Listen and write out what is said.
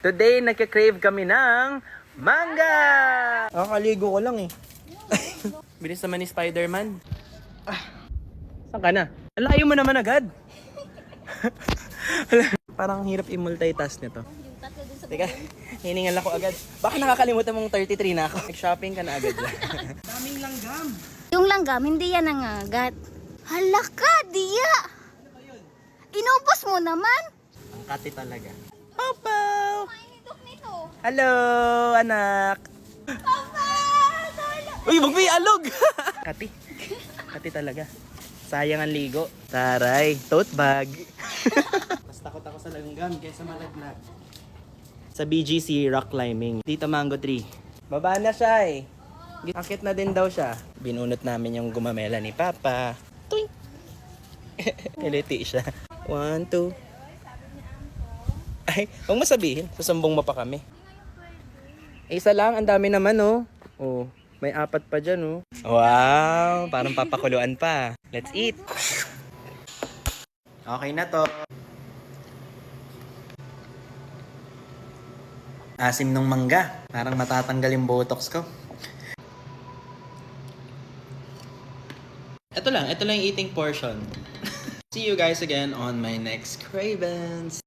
Today, nagka-crave kami ng manga! Nakakaligo ko lang eh. Bilis naman ni Spider-Man. Saan ka na? Ang layo mo naman agad. Parang hirap i-multitask nito. Teka, hiningal ako agad. Baka nakakalimutan mong 33 na ako. Nag-shopping ka na agad. Daming langgam. Yung langgam, hindi yan nangagat. Hala ka, Dia! Inubos mo naman? Ang kati talaga. Papa! Hello, anak! Papa! Uy, wag may alog! Kati. Kati talaga. Sayang ang ligo. Taray, tote bag. Mas takot ako sa langgam kaysa malaglag. Sa BGC, rock climbing. Dito mango tree. Baba na siya eh. Akit na din daw siya. Binunot namin yung gumamela ni Papa. Tuing! Kiliti siya. 1, 2. Ay, huwag mo sabihin. Susumbong mo pa kami. Isa lang, ang dami naman oh. Oh, may 4 pa dyan oh. Wow, parang papakuluan pa. Let's eat. Okay na to. Asim ng mangga. Parang matatanggal yung botox ko. Ito lang yung eating portion. See you guys again on my next Cravens.